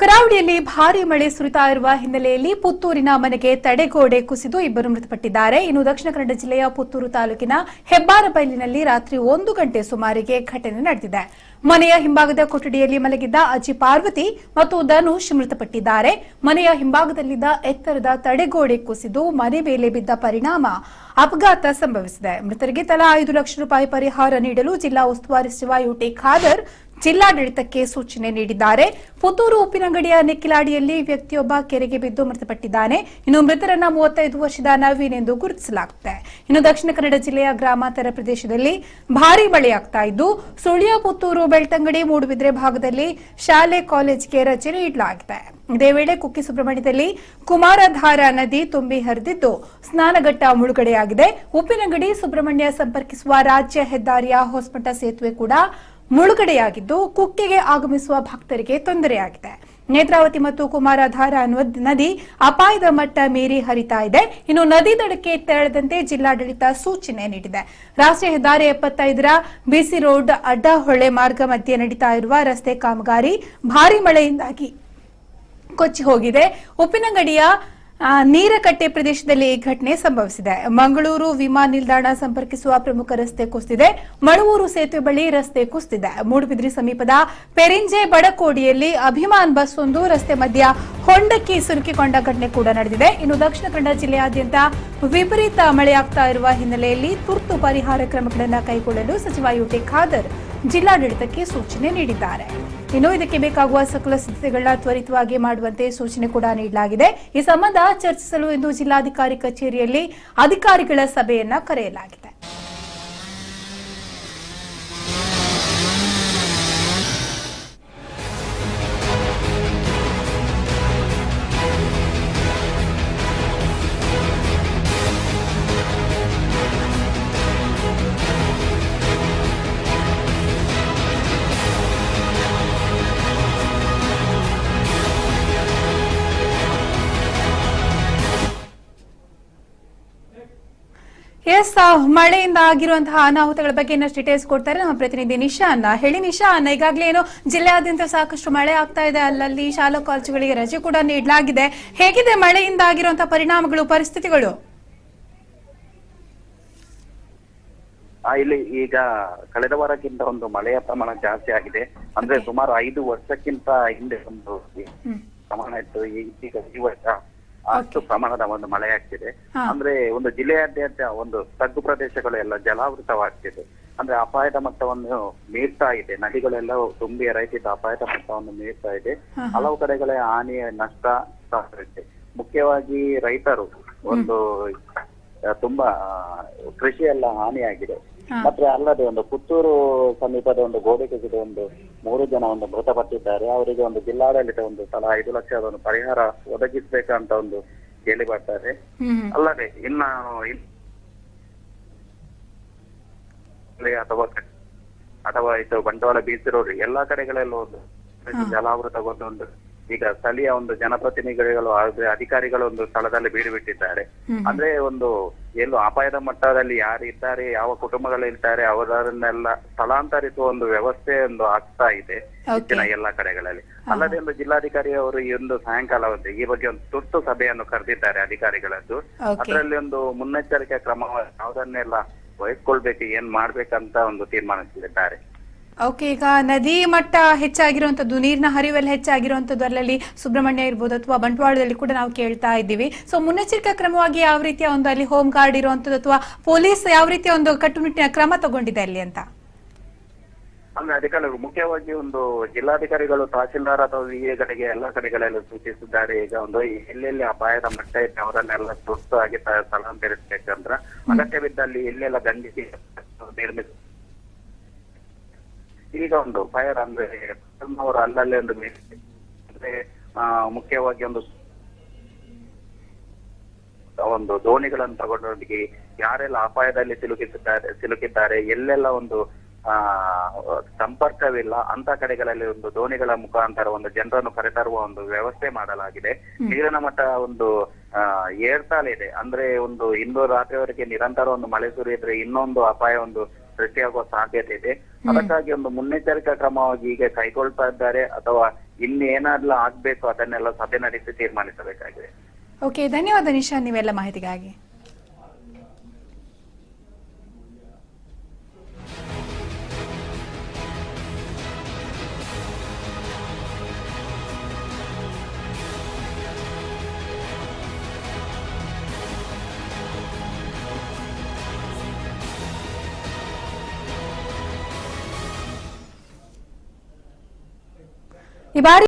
ಕರಾವಳಿಯಲ್ಲಿ ಭಾರೀ ಮಳೆ ಸುರಿತಾ ಇರುವ ಹಿನ್ನೆಲೆಯಲ್ಲಿ ಪುತ್ತೂರಿನ ಮನೆಗೆ ತಡೆಗೋಡೆ ಕುಸಿದು ಇಬ್ಬರು ಮೃತಪಟ್ಟಿದ್ದಾರೆ. ಇನ್ನು ದಕ್ಷಿಣ ಕನ್ನಡ ಜಿಲ್ಲೆಯ ಪುತ್ತೂರು ತಾಲೂಕಿನ ಹೆಬ್ಬಾರಬೈಲಿನಲ್ಲಿ ರಾತ್ರಿ 1 ಗಂಟೆ ಸುಮಾರಿಗೆ ಘಟನೆ ನಡೆದಿದೆ. ಮನೆಯ ಹಿಂಭಾಗದ ಕೊಠಡಿಯಲ್ಲಿ ಮಲಗಿದ್ದ ಅಜ್ಜಿ ಪಾರ್ವತಿ ಮತ್ತು ಧನುಷ್ ಮೃತಪಟ್ಟಿದ್ದಾರೆ. ಮನೆಯ ಹಿಂಭಾಗದಲ್ಲಿದ್ದ ಎತ್ತರದ ತಡೆಗೋಡೆ ಕುಸಿದು ಮನೆ ಮೇಲೆ ಬಿದ್ದ ಪರಿಣಾಮ ಅಪಘಾತ ಸಂಭವಿಸಿದೆ. ಮೃತರಿಗೆ ತಲಾ 5 ಲಕ್ಷ ರೂಪಾಯಿ ಪರಿಹಾರ ನೀಡಲು ಜಿಲ್ಲಾ ಉಸ್ತುವಾರಿ ಸಚಿವ K.S.Rao ಜಿಲ್ಲಾಡಳಿತಕ್ಕೆ ಸೂಚನೆ ನೀಡಿದ್ದಾರೆ. ಪುತ್ತೂರು ಉಪ್ಪಿನಂಗಡಿಯ ನೆಕ್ಕಿಲಾಡಿಯಲ್ಲಿ ವ್ಯಕ್ತಿಯೊಬ್ಬ ಕೆರೆಗೆ ಬಿದ್ದು ಮೃತಪಟ್ಟಿದ್ದಾನೆ. ಇನ್ನು ಮೃತರನ್ನ 35 ವರ್ಷದ ನವೀನ್ ಎಂದು ಗುರುತಿಸಲಾಗಿದೆ. ಇನ್ನು ದಕ್ಷಿಣ ಕನ್ನಡ ಜಿಲ್ಲೆಯ ಗ್ರಾಮಾಂತರ ಪ್ರದೇಶದಲ್ಲಿ ಭಾರೀ ಮಳೆಯಾಗ್ತಾ ಇದ್ದು ಸುಳ್ಯ, ಪುತ್ತೂರು, ಬೆಳ್ತಂಗಡಿ, ಮೂಡುಬಿದ್ರೆ ಭಾಗದಲ್ಲಿ ಶಾಲೆ ಕಾಲೇಜಿಗೆ ರಜೆ ನೀಡಲಾಗಿದೆ. ಇದೇ ವೇಳೆ ಕುಕ್ಕೆ ಸುಬ್ರಹ್ಮಣ್ಯದಲ್ಲಿ ಕುಮಾರಧಾರ ನದಿ ತುಂಬಿ ಹರಿದಿದ್ದು ಸ್ನಾನಘಟ್ಟ ಮುಳುಗಡೆಯಾಗಿದೆ. ಉಪ್ಪಿನಂಗಡಿ ಸುಬ್ರಹ್ಮಣ್ಯ ಸಂಪರ್ಕಿಸುವ ರಾಜ್ಯ ಹೆದ್ದಾರಿಯ ಹೊಸಮಠ ಸೇತುವೆ ಕೂಡ ಮುಳುಗಡೆಯಾಗಿದ್ದು ಕುಕ್ಕೆಗೆ ಆಗಮಿಸುವ ಭಕ್ತರಿಗೆ ತೊಂದರೆಯಾಗಿದೆ. ನೇತ್ರಾವತಿ ಮತ್ತು ಕುಮಾರಧಾರ ನದಿ ಅಪಾಯದ ಮಟ್ಟ ಮೀರಿ ಹರಿತಾ ಇದೆ. ಇನ್ನು ನದಿ ದಡಕ್ಕೆ ತೆರಳದಂತೆ ಜಿಲ್ಲಾಡಳಿತ ಸೂಚನೆ ನೀಡಿದೆ. ರಾಷ್ಟ್ರೀಯ ಹೆದ್ದಾರಿ 75ರ ಬಿಸಿ ರೋಡ್ ಅಡ್ಡಹೊಳೆ ಮಾರ್ಗ ಮಧ್ಯೆ ನಡೀತಾ ಇರುವ ರಸ್ತೆ ಕಾಮಗಾರಿ ಭಾರೀ ಮಳೆಯಿಂದಾಗಿ ಕೊಚ್ಚಿ ಹೋಗಿದೆ. ಉಪ್ಪಿನಂಗಡಿಯ ನೀರಕಟ್ಟೆ ಪ್ರದೇಶದಲ್ಲಿ ಈ ಘಟನೆ ಸಂಭವಿಸಿದೆ. ಮಂಗಳೂರು ವಿಮಾನ ನಿಲ್ದಾಣ ಸಂಪರ್ಕಿಸುವ ಪ್ರಮುಖ ರಸ್ತೆ ಕುಸಿದಿದೆ. ಮಳವೂರು ಸೇತುವೆ ಬಳಿ ರಸ್ತೆ ಕುಸಿದಿದೆ. ಮೂಡುಬಿದ್ರೆ ಸಮೀಪದ ಪೆರಿಂಜೆ ಬಡಕೋಡಿಯಲ್ಲಿ ಅಭಿಮಾನ್ ಬಸ್ ಒಂದು ರಸ್ತೆ ಮಧ್ಯ ಹೊಂಡಕ್ಕೆ ಸಿಲುಕಿಕೊಂಡ ಘಟನೆ ಕೂಡ ನಡೆದಿದೆ. ಇನ್ನು ದಕ್ಷಿಣ ಕನ್ನಡ ಜಿಲ್ಲೆಯಾದ್ಯಂತ ವಿಪರೀತ ಮಳೆಯಾಗ್ತಾ ಇರುವ ಹಿನ್ನೆಲೆಯಲ್ಲಿ ತುರ್ತು ಪರಿಹಾರ ಕ್ರಮಗಳನ್ನು ಕೈಗೊಳ್ಳಲು ಸಚಿವ K.S.Rao ಜಿಲ್ಲಾಡಳಿತಕ್ಕೆ ಸೂಚನೆ ನೀಡಿದ್ದಾರೆ. ಇನ್ನು ಇದಕ್ಕೆ ಬೇಕಾಗುವ ಸಕಲ ಸಿದ್ಧತೆಗಳನ್ನ ತ್ವರಿತವಾಗಿ ಮಾಡುವಂತೆ ಸೂಚನೆ ಕೂಡ ನೀಡಲಾಗಿದೆ. ಈ ಸಂಬಂಧ ಚರ್ಚಿಸಲು ಇಂದು ಜಿಲ್ಲಾಧಿಕಾರಿ ಕಚೇರಿಯಲ್ಲಿ ಅಧಿಕಾರಿಗಳ ಸಭೆಯನ್ನ ಕರೆಯಲಾಗಿದೆ. ಮಳೆಯಿಂದ ಆಗಿರುವಂತಹ ಅನಾಹುತಗಳ ಬಗ್ಗೆ ಇನ್ನಷ್ಟು ಡೀಟೇಲ್ಸ್ ಕೊಡ್ತಾರೆ ನಮ್ಮ ಪ್ರತಿನಿಧಿ ನಿಶಾನ್. ಹೇಳಿ ನಿಶಾನ್, ಈಗಾಗಲೇ ಏನು ಜಿಲ್ಲೆಯಾದ್ಯಂತ ಸಾಕಷ್ಟು ಮಳೆ ಆಗ್ತಾ ಇದೆ, ಅಲ್ಲಲ್ಲಿ ಶಾಲಾ ಕಾಲೇಜುಗಳಿಗೆ ರಜೆ ಕೂಡ ನೀಡಲಾಗಿದೆ. ಹೇಗಿದೆ ಮಳೆಯಿಂದ ಆಗಿರುವಂತಹ ಪರಿಣಾಮಗಳು, ಪರಿಸ್ಥಿತಿಗಳು? ಇಲ್ಲಿ ಈಗ ಕಳೆದ ವಾರಕ್ಕಿಂತ ಒಂದು ಮಳೆಯ ಪ್ರಮಾಣ ಜಾಸ್ತಿ ಆಗಿದೆ. ಅಂದ್ರೆ ಸುಮಾರು 5 ವರ್ಷಕ್ಕಿಂತ ಹಿಂದೆ ಒಂದು ಪ್ರಮಾಣ ಇತ್ತು. ಈಗ ಈ ವರ್ಷ ಅಷ್ಟು ಪ್ರಮಾಣದ ಒಂದು ಮಳೆ ಆಗ್ತಿದೆ. ಅಂದ್ರೆ ಒಂದು ಜಿಲ್ಲೆಯಾದ್ಯಂತ ಒಂದು ತಗ್ಗು ಪ್ರದೇಶಗಳು ಎಲ್ಲ ಜಲಾವೃತವಾಗ್ತಿದೆ. ಅಂದ್ರೆ ಅಪಾಯದ ಮಟ್ಟವನ್ನು ಮೀರ್ತಾ ಇದೆ. ನದಿಗಳೆಲ್ಲ ತುಂಬಿ ಹರಿಯುತ್ತಿದ್ದ ಅಪಾಯದ ಮಟ್ಟವನ್ನು ಮೀರ್ತಾ ಇದೆ. ಹಲವು ಕಡೆಗಳ ಹಾನಿ, ನಷ್ಟ ಇದೆ. ಮುಖ್ಯವಾಗಿ ರೈತರು ಒಂದು ತುಂಬಾ ಕೃಷಿ ಎಲ್ಲ ಹಾನಿಯಾಗಿದೆ. ಮತ್ತೆ ಅಲ್ಲದೆ ಒಂದು ಪುತ್ತೂರು ಸಮೀಪದ ಒಂದು ಗೋಡೆ ಕುಸಿದ ಒಂದು 3 ಜನ ಒಂದು ಮೃತಪಟ್ಟಿದ್ದಾರೆ. ಅವರಿಗೆ ಒಂದು ಜಿಲ್ಲಾಡಳಿತ ಒಂದು ತಲಾ 5 ಲಕ್ಷದ ಒಂದು ಪರಿಹಾರ ಒದಗಿಸ್ಬೇಕಂತ ಒಂದು ಕೇಳಿ ಬರ್ತಾರೆ. ಅಲ್ಲದೆ ಇನ್ನ ಅಥವಾ ಇದು ಬಂಡವಾಳ ಬೀಸಿರೋರು ಎಲ್ಲಾ ಕಡೆಗಳಲ್ಲೂ ಒಂದು ಜಲಾವೃತಗೊಂಡು ಒಂದು ಈಗ ಸ್ಥಳೀಯ ಒಂದು ಜನಪ್ರತಿನಿಧಿಗಳು ಅಧಿಕಾರಿಗಳು ಒಂದು ಸ್ಥಳದಲ್ಲಿ ಬೀಡು ಬಿಟ್ಟಿದ್ದಾರೆ. ಅಂದ್ರೆ ಒಂದು ಎಲ್ಲೂ ಅಪಾಯದ ಮಟ್ಟದಲ್ಲಿ ಯಾರು ಇದ್ದಾರೆ, ಯಾವ ಕುಟುಂಬಗಳು ಇರ್ತಾರೆ, ಅವರನ್ನೆಲ್ಲ ಸ್ಥಳಾಂತರಿಸುವ ಒಂದು ವ್ಯವಸ್ಥೆ ಒಂದು ಆಗ್ತಾ ಇದೆ ಹೆಚ್ಚಿನ ಎಲ್ಲಾ ಕಡೆಗಳಲ್ಲಿ. ಅಲ್ಲದೆ ಒಂದು ಜಿಲ್ಲಾಧಿಕಾರಿ ಅವರು ಈ ಒಂದು ಸಾಯಂಕಾಲ ಈ ಬಗ್ಗೆ ಒಂದು ತುರ್ತು ಸಭೆಯನ್ನು ಕರೆದಿದ್ದಾರೆ ಅಧಿಕಾರಿಗಳದ್ದು. ಅದರಲ್ಲಿ ಒಂದು ಮುನ್ನೆಚ್ಚರಿಕೆ ಕ್ರಮ ಯಾವುದನ್ನೆಲ್ಲ ವಹಿಸ್ಕೊಳ್ಬೇಕು, ಏನ್ ಮಾಡ್ಬೇಕಂತ ಒಂದು ತೀರ್ಮಾನಿಸಿದ್ದಾರೆ. ಓಕೆ, ಈಗ ನದಿ ಮಟ್ಟ ಹೆಚ್ಚಾಗಿರುವಂತದ್ದು, ನೀರಿನ ಹರಿವೆಲ್ಲ ಹೆಚ್ಚಾಗಿರುವಂತದ್ದು ಅಲ್ಲಲ್ಲಿ ಸುಬ್ರಹ್ಮಣ್ಯ ಇರ್ಬೋದು ಅಥವಾ ಬಂಟ್ವಾಳದಲ್ಲಿ ಕೂಡ ನಾವು ಕೇಳ್ತಾ ಇದ್ದೀವಿ. ಸೊ ಮುನ್ನೆಚ್ಚರಿಕಾ ಕ್ರಮವಾಗಿ ಯಾವ ರೀತಿಯ ಒಂದು ಅಲ್ಲಿ ಹೋಮ್ ಗಾರ್ಡ್ ಇರುವಂತದ್ದು ಅಥವಾ ಪೊಲೀಸ್ ಯಾವ ರೀತಿಯ ಒಂದು ಕಟ್ಟುನಿಟ್ಟಿನ ಕ್ರಮ ತಗೊಂಡಿದೆ ಅಲ್ಲಿ ಅಂತ? ಅಂದ್ರೆ ಅಧಿಕಾರಿಗಳು ಮುಖ್ಯವಾಗಿ ಒಂದು ಜಿಲ್ಲಾಧಿಕಾರಿಗಳು, ತಹಸೀಲ್ದಾರ್ ಅಥವಾ ವಿಎಗಳಿಗೆ ಎಲ್ಲಾ ಕಡೆಗಳಲ್ಲಿ ಸೂಚಿಸಿದ್ದಾರೆ. ಈಗ ಒಂದು ಎಲ್ಲೆಲ್ಲಿ ಅಪಾಯದ ಮಟ್ಟ ಇದೆ ಅವರನ್ನೆಲ್ಲ ತುರ್ತು ಆಗಿ ಸ್ಥಳಾಂತರಿಸಬೇಕಂದ್ರ ಅಗತ್ಯವಿದ್ದಲ್ಲಿ ಎಲ್ಲೆಲ್ಲ ದಂಡಿಸಿ ನಿರ್ಮಿಸ. ಈಗ ಒಂದು ಫೈರ್ ಅಂದ್ರೆ ಅವರು ಅಲ್ಲಲ್ಲೇ ಒಂದು ಅಂದ್ರೆ ಮುಖ್ಯವಾಗಿ ಒಂದು ದೋಣಿಗಳನ್ನು ತಗೊಂಡೊಂದಿಗೆ ಯಾರೆಲ್ಲ ಅಪಾಯದಲ್ಲಿ ಸಿಲುಕಿದ್ದಾರೆ, ಎಲ್ಲೆಲ್ಲ ಒಂದು ಸಂಪರ್ಕವಿಲ್ಲ ಅಂತ ಕಡೆಗಳಲ್ಲಿ ಒಂದು ದೋಣಿಗಳ ಮುಖಾಂತರ ಒಂದು ಜನರನ್ನು ಕರೆತರುವ ಒಂದು ವ್ಯವಸ್ಥೆ ಮಾಡಲಾಗಿದೆ. ನೀರಿನ ಮಟ್ಟ ಒಂದು ಏರ್ತಾಲೆ ಇದೆ. ಅಂದ್ರೆ ಒಂದು ಇಂದು ರಾತ್ರಿವರೆಗೆ ನಿರಂತರ ಒಂದು ಮಳೆ ಸುರಿಯಿದ್ರೆ ಇನ್ನೊಂದು ಅಪಾಯ ಒಂದು ಸೃಷ್ಟಿಯಾಗುವ ಸಾಧ್ಯತೆ ಇದೆ. ಅದಕ್ಕಾಗಿ ಒಂದು ಮುನ್ನೆಚ್ಚರಿಕಾ ಕ್ರಮವಾಗಿ ಈಗ ಕೈಗೊಳ್ತಾ ಇದ್ದಾರೆ ಅಥವಾ ಇನ್ನೇನಾದ್ರೂ ಆಗ್ಬೇಕು ಅದನ್ನೆಲ್ಲ ಸಭೆ ನಡೆಸಿ ತೀರ್ಮಾನಿಸಬೇಕಾಗಿದೆ. ಓಕೆ, ಧನ್ಯವಾದ ನಿಶಾನ್ ನೀವೆಲ್ಲ ಮಾಹಿತಿಗಾಗಿ. ಈ ಬಾರಿ